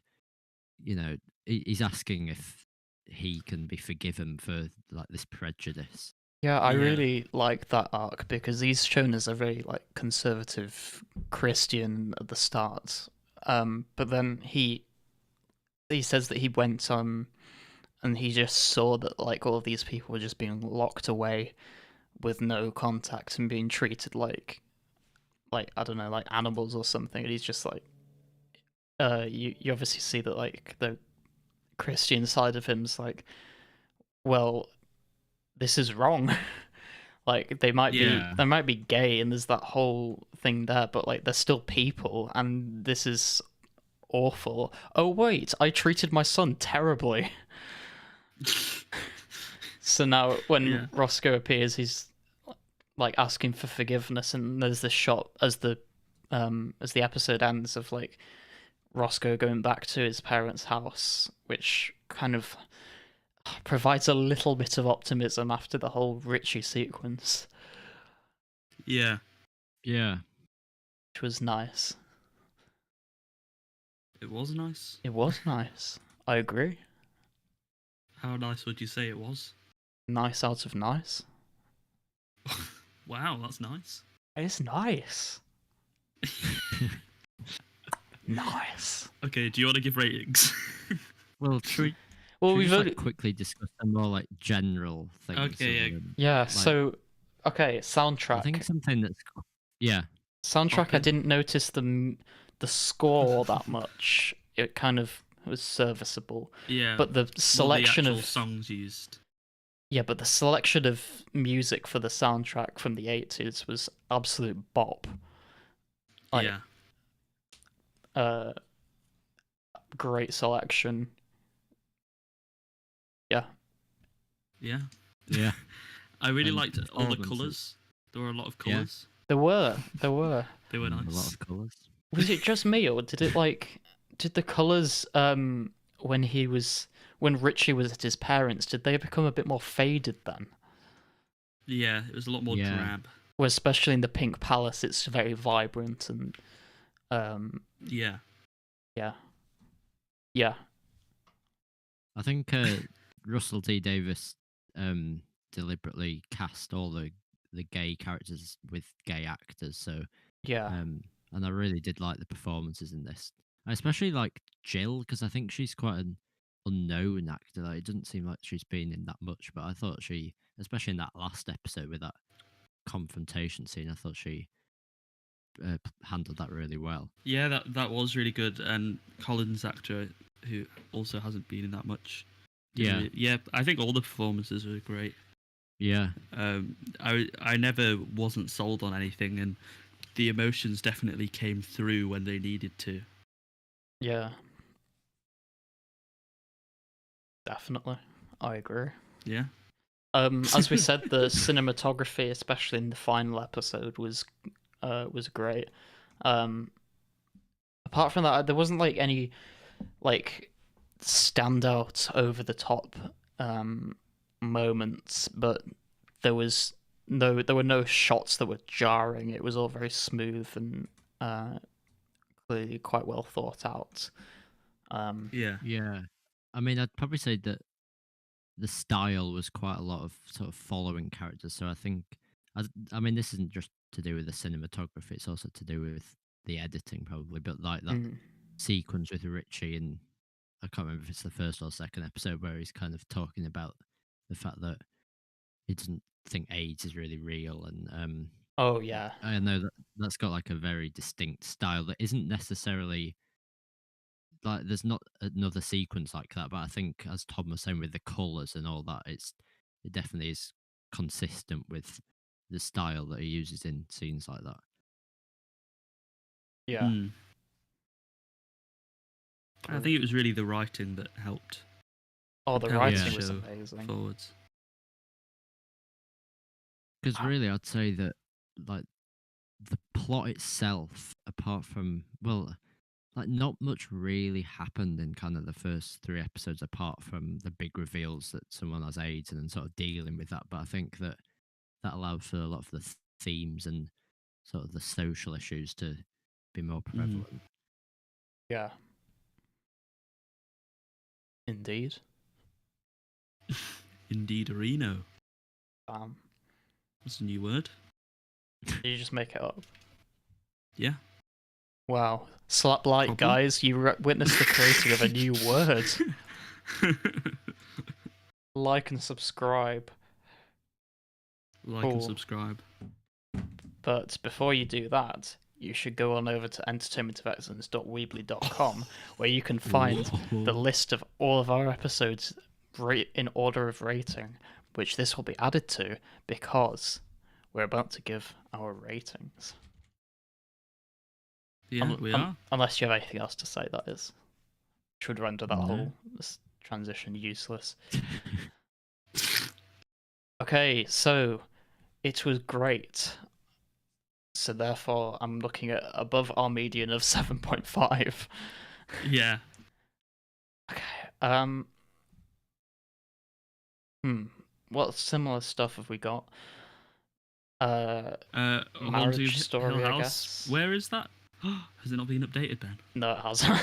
he's asking if he can be forgiven for like this prejudice. Yeah, I really like that arc because he's shown as a very like conservative Christian at the start. But then he says that he went and he just saw that like all of these people were just being locked away with no contact and being treated like I don't know, like animals or something. And he's just like, you obviously see that like the Christian side of him's like, well, this is wrong. Like they might be gay and there's that whole thing there, but like they're still people and this is awful. Oh wait, I treated my son terribly. So now when Roscoe appears, he's like asking for forgiveness, and there's this shot as the episode ends of like Roscoe going back to his parents' house, which kind of provides a little bit of optimism after the whole Richie sequence. Yeah. Which was nice. It was nice? It was nice. I agree. How nice would you say it was? Nice out of nice. Wow, that's nice. It's nice. Nice. Okay, do you want to give ratings? Well, we've just, quickly discussed some more like general things. Okay, yeah. So, okay, soundtrack. I think something that's soundtrack. Okay. I didn't notice the score that much. It kind of was serviceable. Yeah. But the selection the of songs used. Yeah, but the selection of music for the soundtrack from the 80s was absolute bop. Like, great selection. Yeah. Yeah. Yeah. I really liked all the colours. There were a lot of colours. There were. They were nice. A lot of colours. Was it just me, or did the colours when Richie was at his parents', did they become a bit more faded then? Yeah, it was a lot more drab. Well, especially in the Pink Palace, it's very vibrant and Yeah. I think Russell T Davies deliberately cast all the gay characters with gay actors, so and I really did like the performances in this. I especially like Jill, because I think she's quite an unknown actor. Like, it doesn't seem like she's been in that much, but I thought she, especially in that last episode with that confrontation scene, I thought she handled that really well. Yeah, that was really good. And Colin's actor, who also hasn't been in that much. I think all the performances were great. Yeah. I never wasn't sold on anything, and the emotions definitely came through when they needed to. Yeah. Definitely. I agree. Yeah. As we said, the cinematography, especially in the final episode, was great. Apart from that, there wasn't like any like standout over the top moments, but there were no shots that were jarring. It was all very smooth and clearly quite well thought out. Yeah. I mean, I'd probably say that the style was quite a lot of sort of following characters. So I think, I mean, this isn't just to do with the cinematography; it's also to do with the editing, probably. But like that sequence with Richie, and I can't remember if it's the first or second episode, where he's kind of talking about the fact that he doesn't think AIDS is really real, and Oh yeah. I know that's got like a very distinct style that isn't necessarily like there's not another sequence like that, but I think as Tom was saying with the colours and all that, it definitely is consistent with the style that he uses in scenes like that. Yeah. I think it was really the writing that helped. Oh, the propel writing the was show amazing. forwards. Because really, I'd say that like the plot itself, apart from like not much really happened in kind of the first 3 episodes, apart from the big reveals that someone has AIDS and then sort of dealing with that. But I think that allowed for a lot of the themes and sort of the social issues to be more prevalent. Yeah. Indeed. Indeed, Reno. That's a new word. Did you just make it up? Yeah. Wow. Slap like, Problem? guys. You witnessed the creating of a new word. Like and subscribe. Like and subscribe. But before you do that, you should go on over to entertainmentofexcellence.weebly.com where you can find the list of all of our episodes in order of rating, which this will be added to because we're about to give our ratings. Yeah, we are. Unless you have anything else to say, that is. Which would render that whole transition useless. Okay, so it was great. So therefore, I'm looking at above our median of 7.5. Yeah. Okay. What similar stuff have we got? Marriage Story, Hill House. I guess. Where is that? Has it not been updated, Ben? No, it hasn't.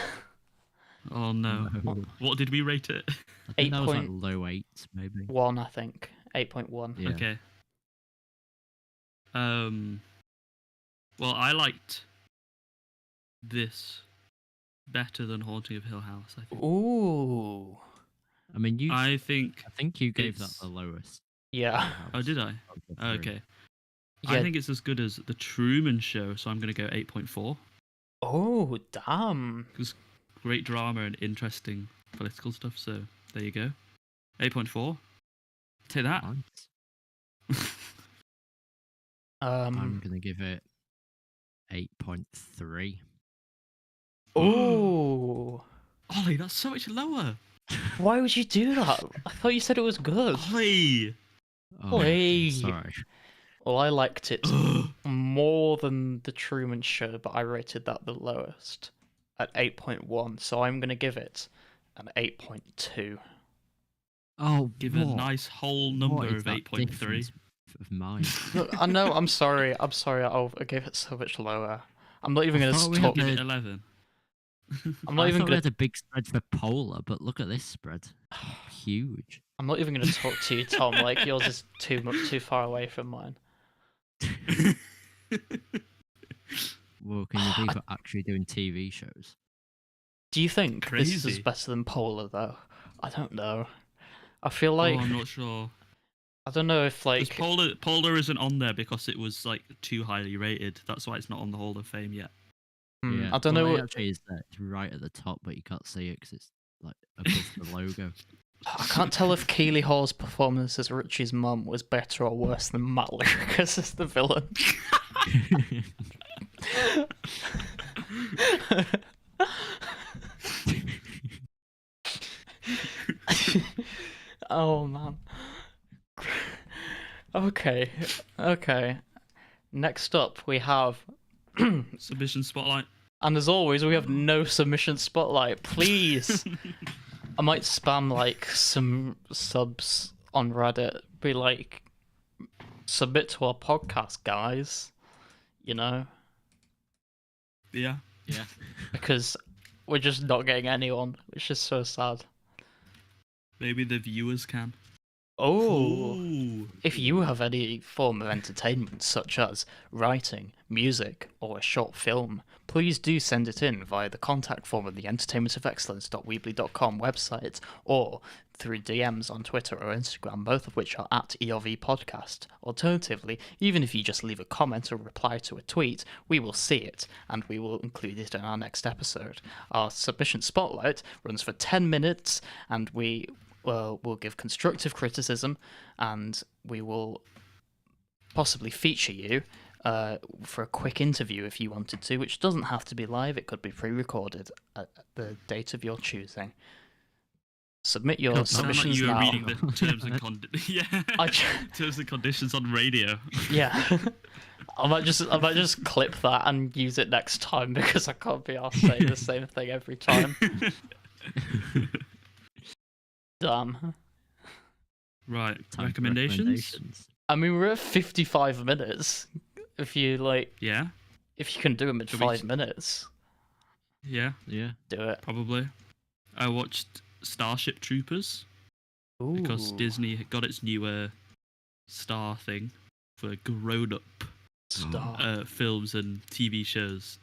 Oh no. What did we rate it? I think that was like low 8, maybe. 1, I think. 8.1. Yeah. Okay. Well, I liked this better than Haunting of Hill House, I think. Ooh. I mean, I think you gave that the lowest. Yeah. Oh, did I? Okay. Yeah. I think it's as good as The Truman Show, so I'm going to go 8.4. Oh, damn. Because great drama and interesting political stuff, so there you go. 8.4. Take that. I'm going to give it 8.3. Oh. Ollie, that's so much lower. Why would you do that? I thought you said it was good. Ollie. Ollie. Sorry. Well, I liked it more than The Truman Show, but I rated that the lowest at 8.1, so I'm going to give it an 8.2. Oh, give it a nice whole number of 8.3. Of mine. I know, I'm sorry. I gave it so much lower. I'm not even going to talk. Give it 11. I'm not even going to. We had a big spread for Polar, but look at this spread. Huge. I'm not even going to talk to you, Tom. Like, yours is too far away from mine. Well, can you believe we're actually doing TV shows? Do you think this is better than Polar, though? I don't know. I feel like... I'm not sure. I don't know if, like... Polar isn't on there because it was, like, too highly rated. That's why it's not on the Hall of Fame yet. Yeah. I don't know. It actually is there. It's right at the top, but you can't see it because it's, like, above the logo. I can't tell if Keeley Hawes' performance as Richie's mum was better or worse than Matt Lucas as the villain. Oh man. Okay. Next up we have Submission Spotlight. And as always, we have no submission spotlight. Please. I might spam like some subs on Reddit. Be like, submit to our podcast, guys. You know? Yeah. Because we're just not getting anyone, which is so sad. Maybe the viewers can. Oh, Ooh. If you have any form of entertainment, such as writing, music, or a short film, please do send it in via the contact form of the entertainmentofexcellence.weebly.com website or through DMs on Twitter or Instagram, both of which are at EOV Podcast. Alternatively, even if you just leave a comment or reply to a tweet, we will see it and we will include it in our next episode. Our submission spotlight runs for 10 minutes and we will give constructive criticism and we will possibly feature you for a quick interview if you wanted to, which doesn't have to be live. It could be pre-recorded at the date of your choosing. Submit your submissions you now. are reading the terms and terms and conditions on radio. Yeah. I might just clip that and use it next time because I can't be asked saying the same thing every time. Damn. Right. Time for Recommendations? I mean, we're at 55 minutes. If you Yeah. if you can do them in 5 minutes, Yeah. Yeah. do it. Probably. I watched Starship Troopers because Ooh. Disney got its new star thing for grown-up Star. films and TV shows,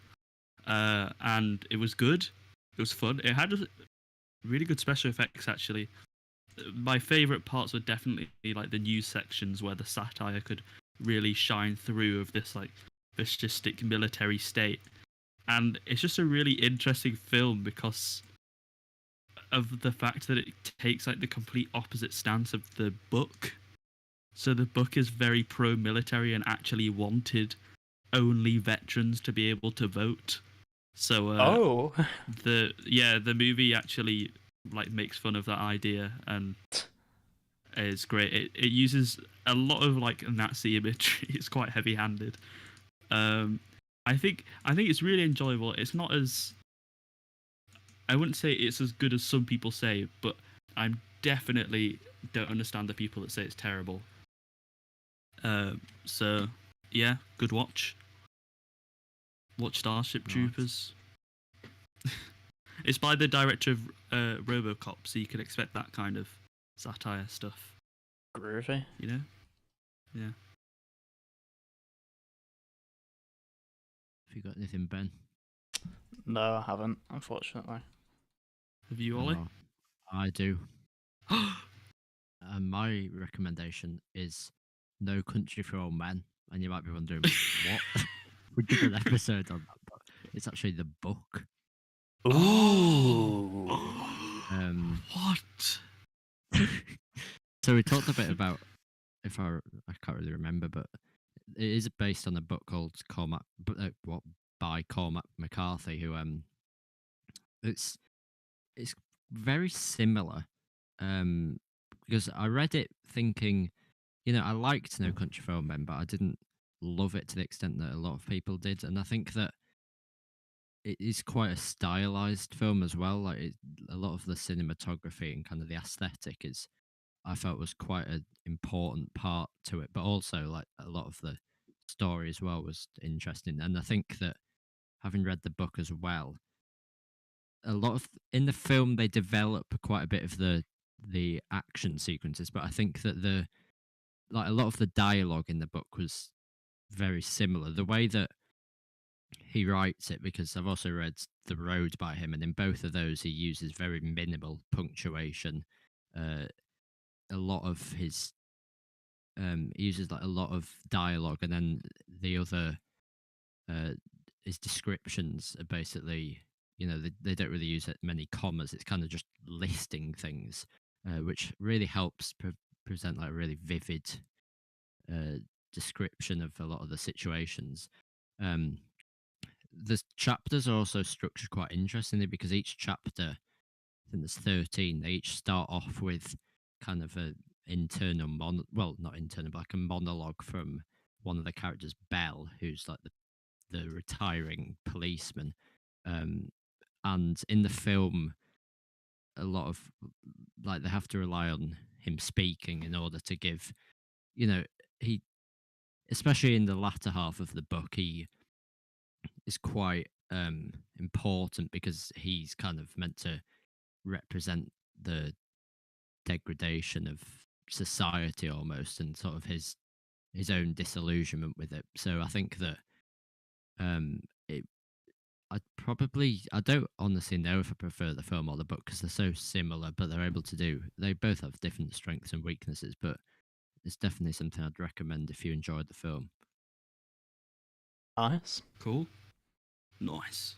and it was good. It was fun. It had really good special effects, actually. My favourite parts were definitely like the news sections where the satire could really shine through of this like fascistic military state, and it's just a really interesting film because of the fact that it takes like the complete opposite stance of the book. So the book is very pro-military and actually wanted only veterans to be able to vote. So the movie actually like makes fun of that idea and is great. It uses a lot of like Nazi imagery. It's quite heavy-handed. I think it's really enjoyable. It's not as, I wouldn't say it's as good as some people say, but I definitely don't understand the people that say it's terrible. So yeah, good watch. Watch Starship Troopers. It's by the director of RoboCop, so you can expect that kind of satire stuff. Groovy. You know? Yeah. Have you got anything, Ben? No, I haven't, unfortunately. Have you, Ollie? Oh, I do. My recommendation is No Country for Old Men, and you might be wondering what we did an episode on that, but it's actually the book. Ooh. What? So we talked a bit about, if I can't really remember, but it is based on a book called by Cormac McCarthy, who it's very similar, because I read it thinking, I liked No Country for Old Men, but I didn't love it to the extent that a lot of people did, and I think that it is quite a stylized film as well. Like a lot of the cinematography and kind of the aesthetic I felt was quite an important part to it, but also like a lot of the story as well was interesting. And I think that having read the book as well, a lot of in the film they develop quite a bit of the action sequences, but I think that a lot of the dialogue in the book was very similar. The way that he writes it, because I've also read The Road by him, and in both of those he uses very minimal punctuation. A lot of his he uses like a lot of dialogue, and then the other his descriptions are basically, they don't really use many commas. It's kind of just listing things, which really helps present like a really vivid description of a lot of the situations. The chapters are also structured quite interestingly, because each chapter, I think there's 13, they each start off with kind of a internal not internal, but like a monologue from one of the characters, Belle, who's like the retiring policeman. And in the film, a lot of like they have to rely on him speaking in order to give, he, especially in the latter half of the book, he is quite important because he's kind of meant to represent the degradation of society almost, and sort of his own disillusionment with it. So I think that it I don't honestly know if I prefer the film or the book because they're so similar, but they both have different strengths and weaknesses, but it's definitely something I'd recommend if you enjoyed the film. Nice. Cool. Nice.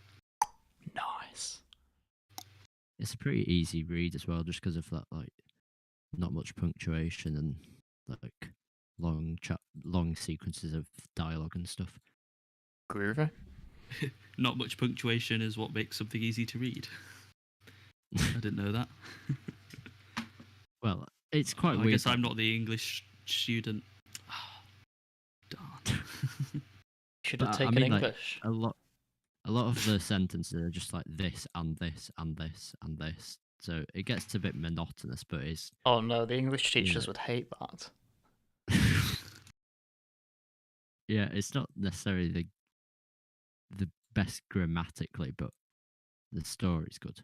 It's a pretty easy read as well, just because of that, like, not much punctuation and like long sequences of dialogue and stuff. Groovy. Not much punctuation is what makes something easy to read. I didn't know that. Well, it's quite weird. I guess I'm not the English student. Darn. Should have taken English. Like, a lot of the sentences are just like this and this and this and this. So it gets a bit monotonous, but it's... Oh no, the English teachers would hate that. Yeah, it's not necessarily the best grammatically, but the story's good.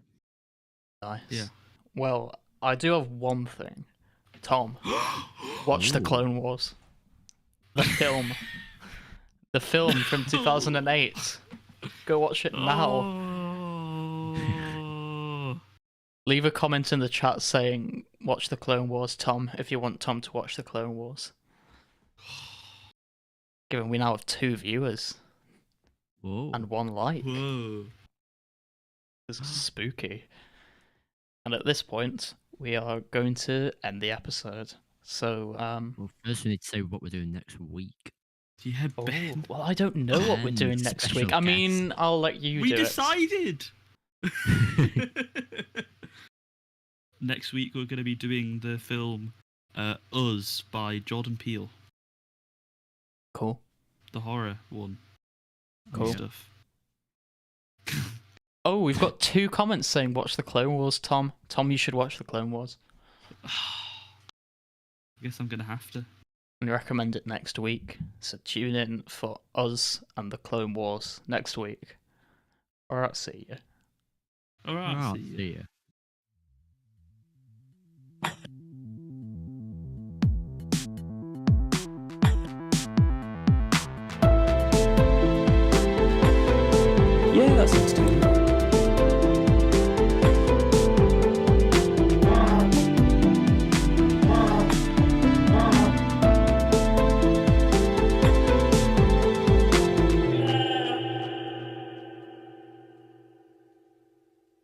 Nice. Yeah. Well, I do have one thing. Thom, watch The Clone Wars. The film. The film from 2008. Go watch it now. Oh. Leave a comment in the chat saying, watch The Clone Wars, Thom, if you want Thom to watch The Clone Wars. Given we now have 2 viewers. Whoa. And 1 like. Whoa. This is spooky. And at this point, we are going to end the episode. So, Well, first we need to say what we're doing next week. Yeah, Ben. Well, I don't know what we're doing next week. I mean, I'll let you do it. We decided! Next week we're going to be doing the film Us by Jordan Peele. Cool. The horror one. Cool. And stuff. Oh, we've got 2 comments saying watch The Clone Wars, Thom. Thom, you should watch The Clone Wars. I guess I'm going to have to. And recommend it next week. So tune in for Us and The Clone Wars next week. Alright, see ya. Alright, see ya. See ya.